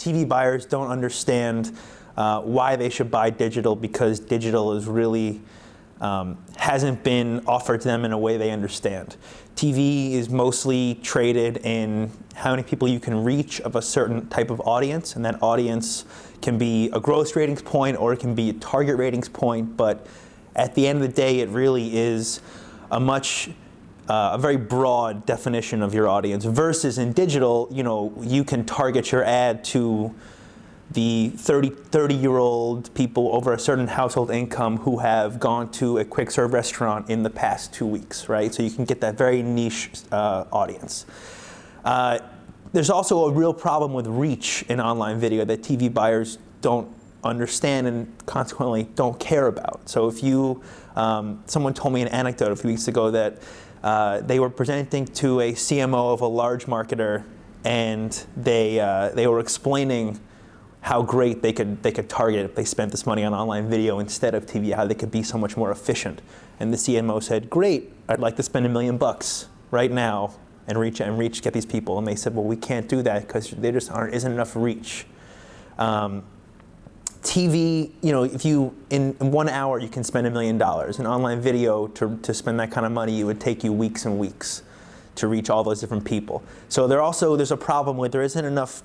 TV buyers don't understand why they should buy digital, because digital is really hasn't been offered to them in a way they understand. TV is mostly traded in how many people you can reach of a certain type of audience, and that audience can be a gross ratings point or it can be a target ratings point, but at the end of the day it really is a very broad definition of your audience, versus in digital, you can target your ad to the 30-year-old people over a certain household income who have gone to a quick serve restaurant in the past 2 weeks, right? So you can get that very niche audience. There's also a real problem with reach in online video that TV buyers don't understand and consequently don't care about. So if you, someone told me an anecdote a few weeks ago that they were presenting to a CMO of a large marketer, and they were explaining how great they could target if they spent this money on online video instead of TV, how they could be so much more efficient. And the CMO said, "Great, I'd like to spend $1 million right now and get these people." And they said, "Well, we can't do that because there just isn't enough reach." TV, if you in 1 hour you can spend $1 million. In online video, to spend that kind of money, it would take you weeks and weeks to reach all those different people. So there's a problem with there isn't enough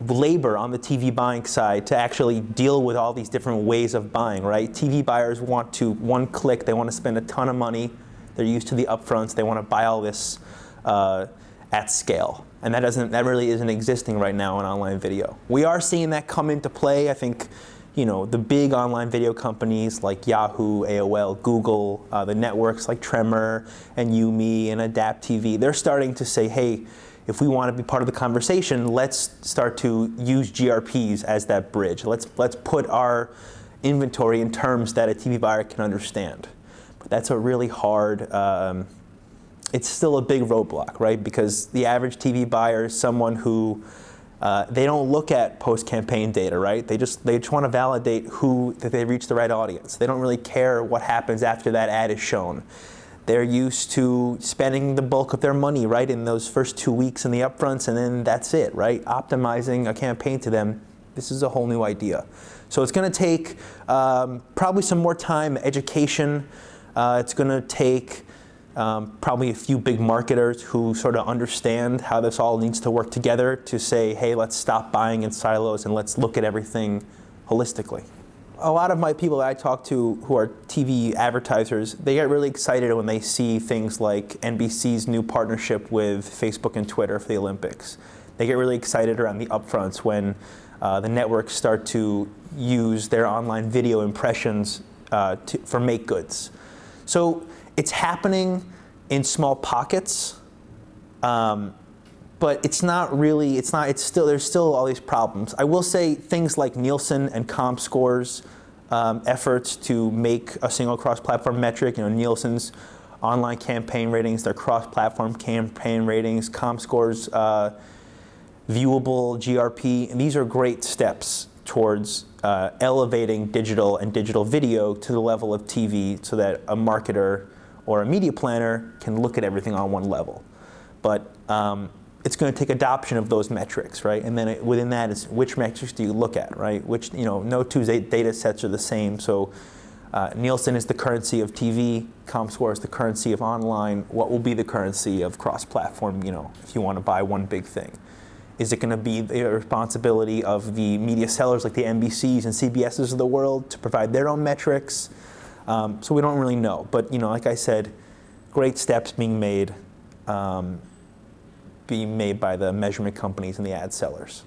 labor on the TV buying side to actually deal with all these different ways of buying, right? TV buyers want to one click, they want to spend a ton of money, they're used to the upfronts, they want to buy all this at scale. And that really isn't existing right now in online video. We are seeing that come into play. I think, the big online video companies like Yahoo, AOL, Google, the networks like Tremor and Yumi and Adapt TV, they're starting to say, hey, if we want to be part of the conversation, let's start to use GRPs as that bridge. Let's put our inventory in terms that a TV buyer can understand. But that's a really hard, it's still a big roadblock, right? Because the average TV buyer is someone who, they don't look at post-campaign data, right? They just want to validate that they reach the right audience. They don't really care what happens after that ad is shown. They're used to spending the bulk of their money, right, in those first 2 weeks in the upfronts, and then that's it, right? Optimizing a campaign to them, this is a whole new idea. So it's going to take probably some more time, education. It's going to take probably a few big marketers who sort of understand how this all needs to work together to say, hey, let's stop buying in silos and let's look at everything holistically. A lot of my people that I talk to who are TV advertisers, they get really excited when they see things like NBC's new partnership with Facebook and Twitter for the Olympics. They get really excited around the upfronts when the networks start to use their online video impressions for make goods. So it's happening in small pockets, but it's not really, there's still all these problems. I will say things like Nielsen and ComScore's efforts to make a single cross-platform metric, Nielsen's online campaign ratings, their cross-platform campaign ratings, ComScore's viewable GRP, and these are great steps towards elevating digital and digital video to the level of TV so that a marketer or a media planner can look at everything on one level. But it's going to take adoption of those metrics, right? And then within that is which metrics do you look at, right? Which, no two data sets are the same. So Nielsen is the currency of TV, ComScore is the currency of online. What will be the currency of cross-platform, if you want to buy one big thing? Is it going to be the responsibility of the media sellers like the NBCs and CBSs of the world to provide their own metrics? So we don't really know. But, like I said, great steps being made by the measurement companies and the ad sellers.